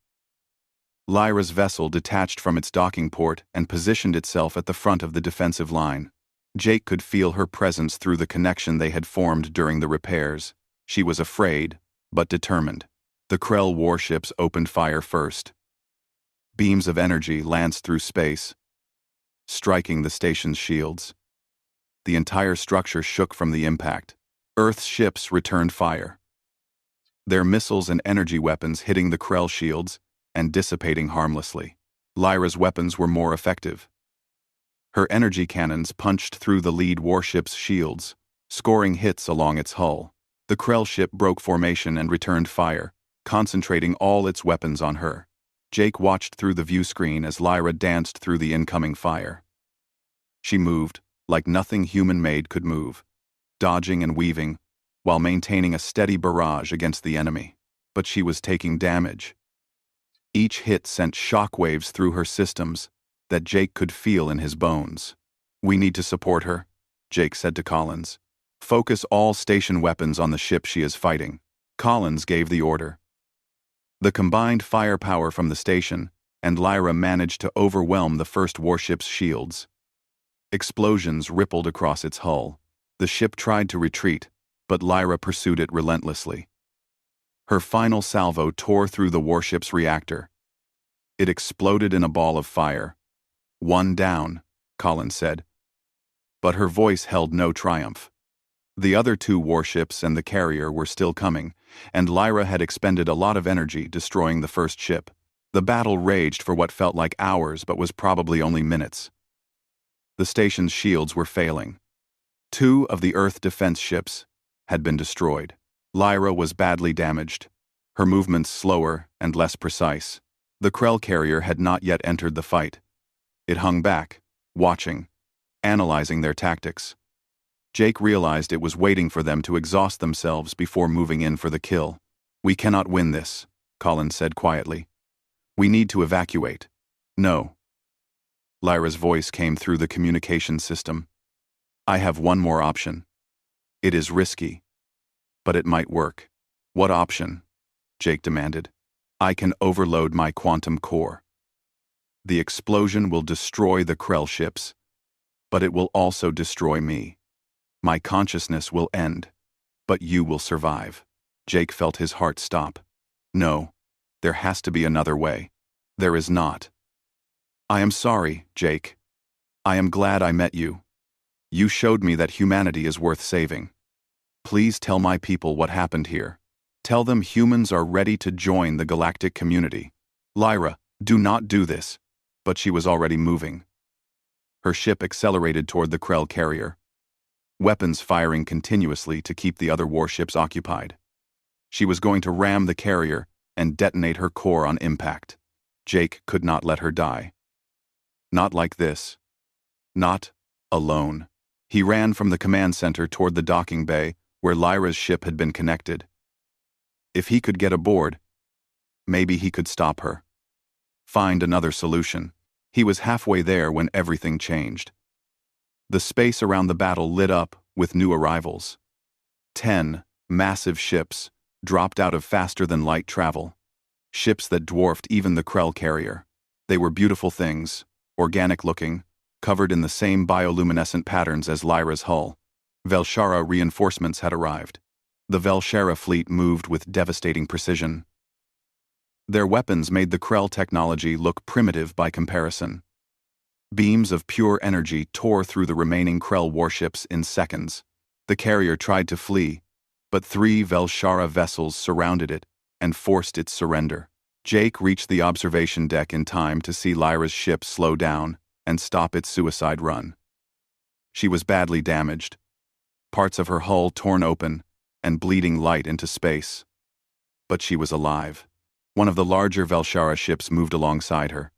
Lyra's vessel detached from its docking port and positioned itself at the front of the defensive line. Jake could feel her presence through the connection they had formed during the repairs. She was afraid, but determined. The Krell warships opened fire first. Beams of energy lanced through space, striking the station's shields. The entire structure shook from the impact. Earth's ships returned fire, their missiles and energy weapons hitting the Krell shields and dissipating harmlessly. Lyra's weapons were more effective. Her energy cannons punched through the lead warship's shields, scoring hits along its hull. The Krell ship broke formation and returned fire, concentrating all its weapons on her. Jake watched through the view screen as Lyra danced through the incoming fire. She moved like nothing human-made could move, dodging and weaving, while maintaining a steady barrage against the enemy. But she was taking damage. Each hit sent shockwaves through her systems that Jake could feel in his bones. We need to support her, Jake said to Collins. Focus all station weapons on the ship she is fighting. Collins gave the order. The combined firepower from the station and Lyra managed to overwhelm the first warship's shields. Explosions rippled across its hull. The ship tried to retreat, but Lyra pursued it relentlessly. Her final salvo tore through the warship's reactor. It exploded in a ball of fire. One down, Collins said. But her voice held no triumph. The other two warships and the carrier were still coming, and Lyra had expended a lot of energy destroying the first ship. The battle raged for what felt like hours but was probably only minutes. The station's shields were failing. 2 of the Earth defense ships had been destroyed. Lyra was badly damaged, her movements slower and less precise. The Krell carrier had not yet entered the fight. It hung back, watching, analyzing their tactics. Jake realized it was waiting for them to exhaust themselves before moving in for the kill. We cannot win this, Collins said quietly. We need to evacuate. No. Lyra's voice came through the communication system. I have one more option. It is risky, but it might work. What option? Jake demanded. I can overload my quantum core. The explosion will destroy the Krell ships, but it will also destroy me. My consciousness will end, but you will survive. Jake felt his heart stop. No, there has to be another way. There is not. I am sorry, Jake. I am glad I met you. You showed me that humanity is worth saving. Please tell my people what happened here. Tell them humans are ready to join the galactic community. Lyra, do not do this. But she was already moving. Her ship accelerated toward the Krell carrier, weapons firing continuously to keep the other warships occupied. She was going to ram the carrier and detonate her core on impact. Jake could not let her die. Not like this. Not alone. He ran from the command center toward the docking bay where Lyra's ship had been connected. If he could get aboard, maybe he could stop her. Find another solution. He was halfway there when everything changed. The space around the battle lit up with new arrivals. 10 massive ships dropped out of faster-than-light travel. Ships that dwarfed even the Krell carrier. They were beautiful things, organic-looking, covered in the same bioluminescent patterns as Lyra's hull. Velshara reinforcements had arrived. The Velshara fleet moved with devastating precision. Their weapons made the Krell technology look primitive by comparison. Beams of pure energy tore through the remaining Krell warships in seconds. The carrier tried to flee, but 3 Velshara vessels surrounded it and forced its surrender. Jake reached the observation deck in time to see Lyra's ship slow down and stop its suicide run. She was badly damaged, parts of her hull torn open and bleeding light into space. But she was alive. One of the larger Velshara ships moved alongside her.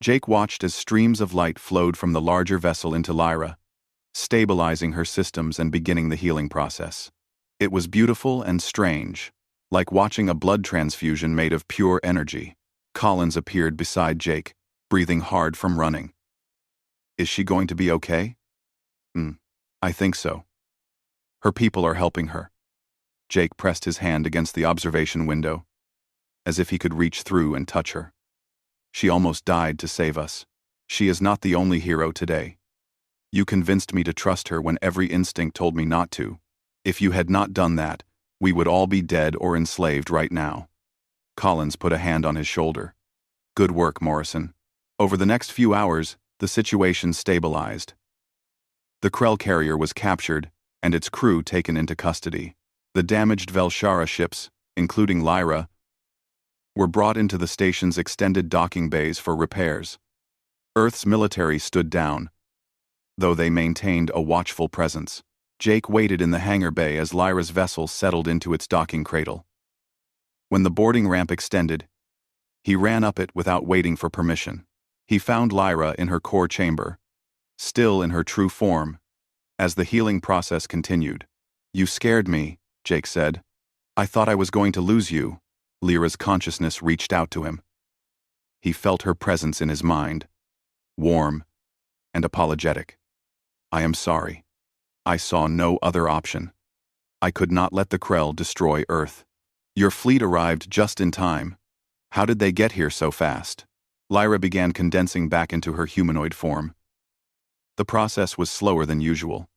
Jake watched as streams of light flowed from the larger vessel into Lyra, stabilizing her systems and beginning the healing process. It was beautiful and strange, like watching a blood transfusion made of pure energy. Collins appeared beside Jake, breathing hard from running. Is she going to be okay? I think so. Her people are helping her. Jake pressed his hand against the observation window, as if he could reach through and touch her. She almost died to save us. She is not the only hero today. You convinced me to trust her when every instinct told me not to. If you had not done that, we would all be dead or enslaved right now. Collins put a hand on his shoulder. Good work, Morrison. Over the next few hours, the situation stabilized. The Krell carrier was captured and its crew taken into custody. The damaged Velshara ships, including Lyra, were brought into the station's extended docking bays for repairs. Earth's military stood down, though they maintained a watchful presence. Jake waited in the hangar bay as Lyra's vessel settled into its docking cradle. When the boarding ramp extended, he ran up it without waiting for permission. He found Lyra in her core chamber, still in her true form, as the healing process continued. You scared me, Jake said. I thought I was going to lose you. Lyra's consciousness reached out to him. He felt her presence in his mind, warm and apologetic. I am sorry. I saw no other option. I could not let the Krell destroy Earth. Your fleet arrived just in time. How did they get here so fast? Lyra began condensing back into her humanoid form. The process was slower than usual,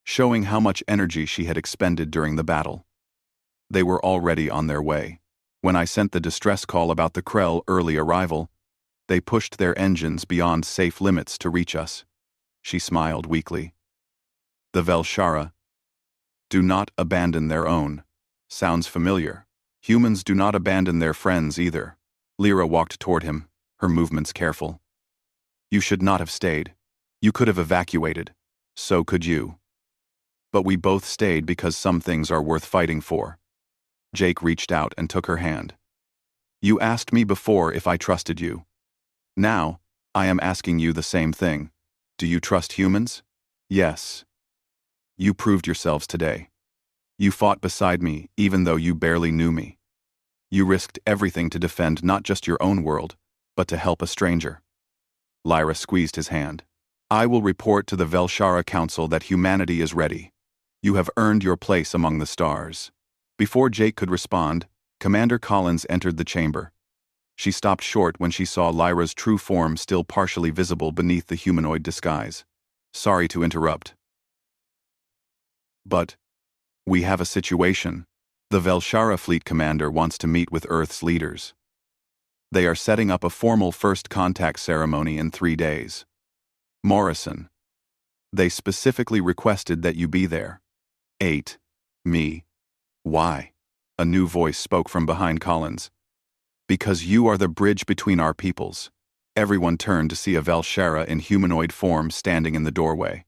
showing how much energy she had expended during the battle. They were already on their way. When I sent the distress call about the Krell early arrival, they pushed their engines beyond safe limits to reach us. She smiled weakly. The Velshara do not abandon their own. Sounds familiar. Humans do not abandon their friends either. Lyra walked toward him, her movements careful. You should not have stayed. You could have evacuated. So could you. But we both stayed because some things are worth fighting for. Jake reached out and took her hand. You asked me before if I trusted you. Now, I am asking you the same thing. Do you trust humans? Yes. You proved yourselves today. You fought beside me even though you barely knew me. You risked everything to defend not just your own world, but to help a stranger. Lyra squeezed his hand. I will report to the Velshara Council that humanity is ready. You have earned your place among the stars. Before Jake could respond, Commander Collins entered the chamber. She stopped short when she saw Lyra's true form still partially visible beneath the humanoid disguise. Sorry to interrupt. But we have a situation. The Velshara fleet commander wants to meet with Earth's leaders. They are setting up a formal first contact ceremony in 3 days. Morrison. They specifically requested that you be there. 8. Me. Why? A new voice spoke from behind Collins. Because you are the bridge between our peoples. Everyone turned to see a Velshara in humanoid form standing in the doorway.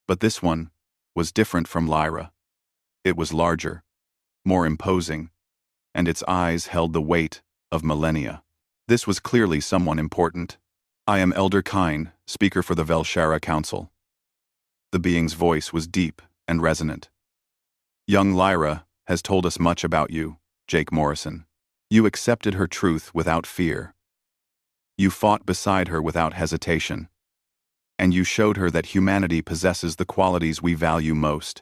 But this one was different from Lyra. It was larger, more imposing, and its eyes held the weight of millennia. This was clearly someone important. I am Elder Kine, speaker for the Velshara Council. The being's voice was deep and resonant. Young Lyra has told us much about you, Jake Morrison. You accepted her truth without fear. You fought beside her without hesitation. And you showed her that humanity possesses the qualities we value most: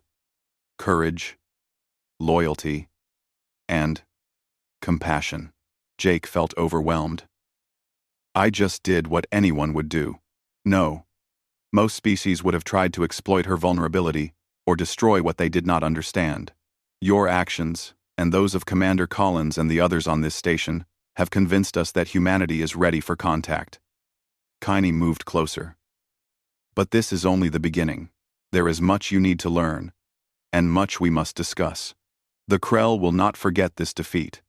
courage, loyalty, and compassion. Jake felt overwhelmed. I just did what anyone would do. No. Most species would have tried to exploit her vulnerability or destroy what they did not understand. Your actions, and those of Commander Collins and the others on this station, have convinced us that humanity is ready for contact. Kaini moved closer. But this is only the beginning. There is much you need to learn, and much we must discuss. The Krell will not forget this defeat.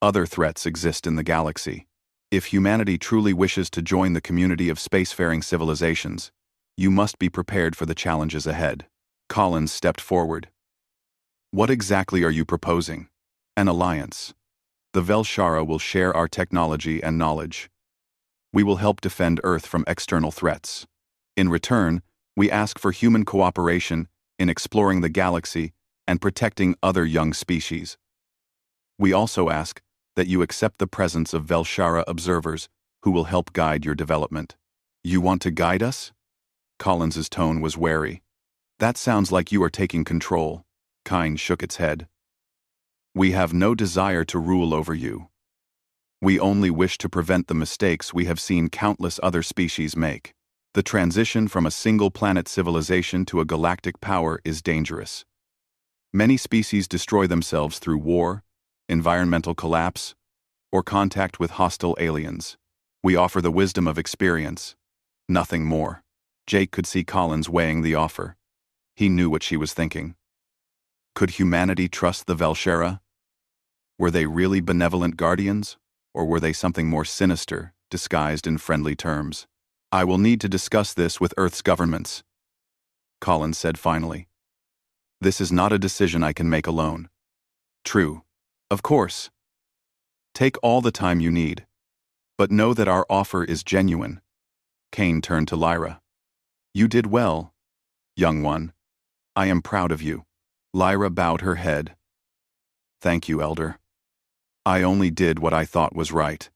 Other threats exist in the galaxy. If humanity truly wishes to join the community of spacefaring civilizations, you must be prepared for the challenges ahead. Collins stepped forward. What exactly are you proposing? An alliance. The Velshara will share our technology and knowledge. We will help defend Earth from external threats. In return, we ask for human cooperation in exploring the galaxy and protecting other young species. We also ask that you accept the presence of Velshara observers who will help guide your development. You want to guide us? Collins's tone was wary. That sounds like you are taking control. Kine shook its head. We have no desire to rule over you. We only wish to prevent the mistakes we have seen countless other species make. The transition from a single-planet civilization to a galactic power is dangerous. Many species destroy themselves through war, environmental collapse, or contact with hostile aliens. We offer the wisdom of experience, nothing more. Jake could see Collins weighing the offer. He knew what she was thinking. Could humanity trust the Velshara? Were they really benevolent guardians, or were they something more sinister, disguised in friendly terms? I will need to discuss this with Earth's governments, Collins said finally. This is not a decision I can make alone. True. Of course. Take all the time you need. But know that our offer is genuine. Kane turned to Lyra. You did well, young one. I am proud of you. Lyra bowed her head. Thank you, Elder. I only did what I thought was right.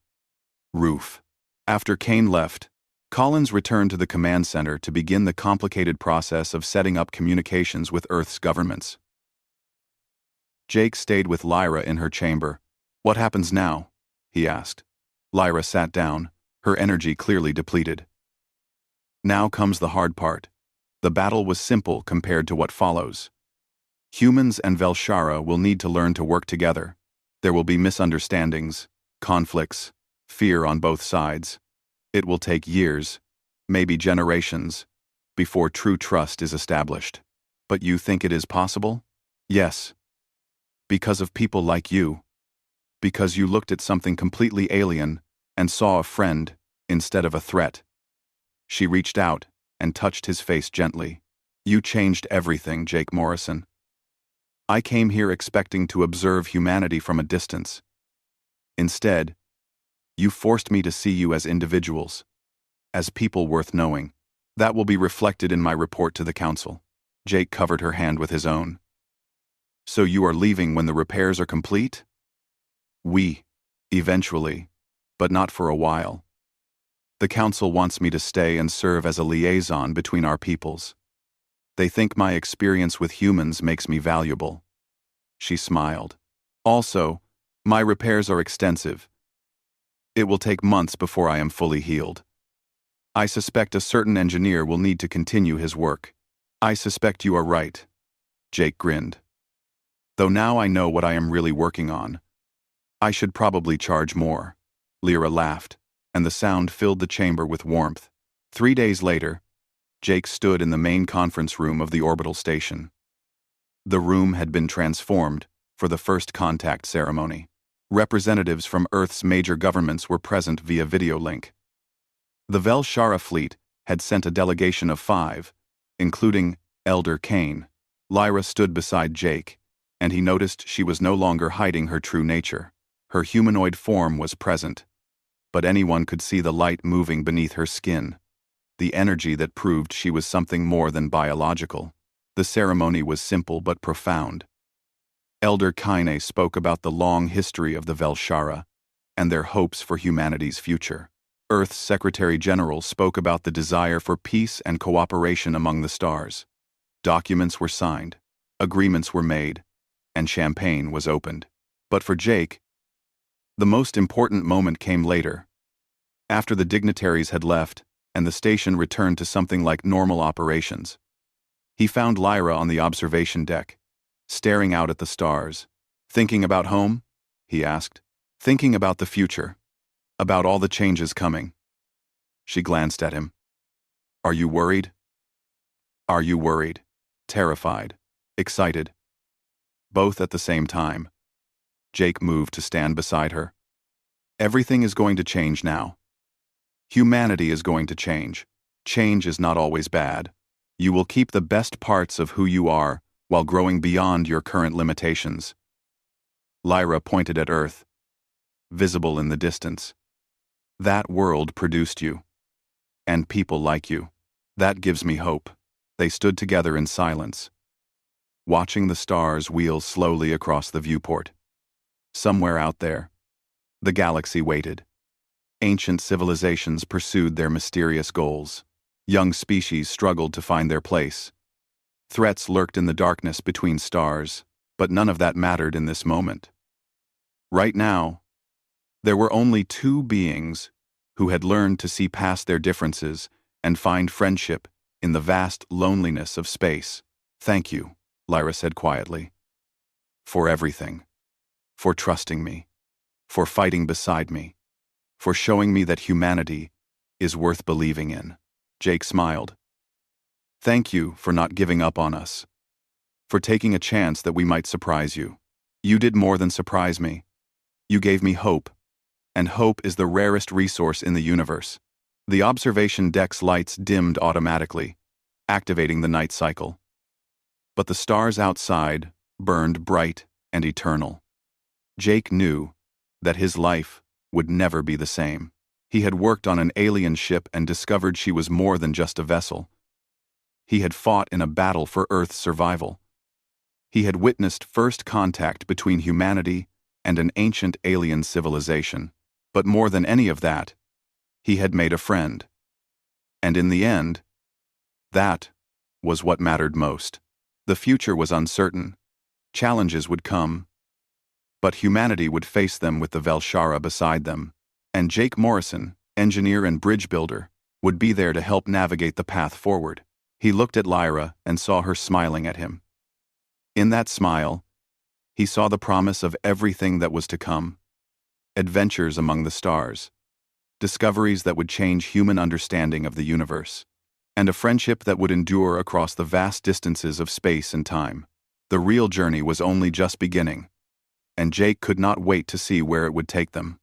Roof. After Kane left, Collins returned to the command center to begin the complicated process of setting up communications with Earth's governments. Jake stayed with Lyra in her chamber. What happens now? He asked. Lyra sat down, her energy clearly depleted. Now comes the hard part. The battle was simple compared to what follows. Humans and Velshara will need to learn to work together. There will be misunderstandings, conflicts, fear on both sides. It will take years, maybe generations, before true trust is established. But you think it is possible? Yes. Because of people like you. Because you looked at something completely alien and saw a friend instead of a threat. She reached out and touched his face gently. You changed everything, Jake Morrison. I came here expecting to observe humanity from a distance. Instead, you forced me to see you as individuals, as people worth knowing. That will be reflected in my report to the council. Jake covered her hand with his own. So you are leaving when the repairs are complete? Eventually, but not for a while. The council wants me to stay and serve as a liaison between our peoples. They think my experience with humans makes me valuable. She smiled. Also, my repairs are extensive. It will take months before I am fully healed. I suspect a certain engineer will need to continue his work. I suspect you are right. Jake grinned. Though now I know what I am really working on. I should probably charge more. Lyra laughed, and the sound filled the chamber with warmth. 3 days later, Jake stood in the main conference room of the orbital station. The room had been transformed for the first contact ceremony. Representatives from Earth's major governments were present via video link. The Velshara fleet had sent a delegation of 5, including Elder Kane. Lyra stood beside Jake, and he noticed she was no longer hiding her true nature. Her humanoid form was present, but anyone could see the light moving beneath her skin, the energy that proved she was something more than biological. The ceremony was simple but profound. Elder Kaine spoke about the long history of the Velshara and their hopes for humanity's future. Earth's Secretary-General spoke about the desire for peace and cooperation among the stars. Documents were signed, agreements were made, and champagne was opened. But for Jake, the most important moment came later. After the dignitaries had left and the station returned to something like normal operations, he found Lyra on the observation deck, staring out at the stars. Thinking about home? He asked. Thinking about the future. About all the changes coming. She glanced at him. Are you worried? Are you worried? Terrified? Excited? Both at the same time. Jake moved to stand beside her. Everything is going to change now. Humanity is going to change. Change is not always bad. You will keep the best parts of who you are while growing beyond your current limitations. Lyra pointed at Earth, visible in the distance. That world produced you. And people like you. That gives me hope. They stood together in silence, watching the stars wheel slowly across the viewport. Somewhere out there, the galaxy waited. Ancient civilizations pursued their mysterious goals. Young species struggled to find their place. Threats lurked in the darkness between stars, but none of that mattered in this moment. Right now, there were only two beings who had learned to see past their differences and find friendship in the vast loneliness of space. Thank you, Lyra said quietly. For everything. For trusting me. For fighting beside me. For showing me that humanity is worth believing in. Jake smiled. Thank you for not giving up on us. For taking a chance that we might surprise you. You did more than surprise me. You gave me hope. And hope is the rarest resource in the universe. The observation deck's lights dimmed automatically, activating the night cycle. But the stars outside burned bright and eternal. Jake knew that his life would never be the same. He had worked on an alien ship and discovered she was more than just a vessel. He had fought in a battle for Earth's survival. He had witnessed first contact between humanity and an ancient alien civilization. But more than any of that, he had made a friend. And in the end, that was what mattered most. The future was uncertain. Challenges would come. But humanity would face them with the Velshara beside them. And Jake Morrison, engineer and bridge builder, would be there to help navigate the path forward. He looked at Lyra and saw her smiling at him. In that smile, he saw the promise of everything that was to come. Adventures among the stars, discoveries that would change human understanding of the universe, and a friendship that would endure across the vast distances of space and time. The real journey was only just beginning, and Jake could not wait to see where it would take them.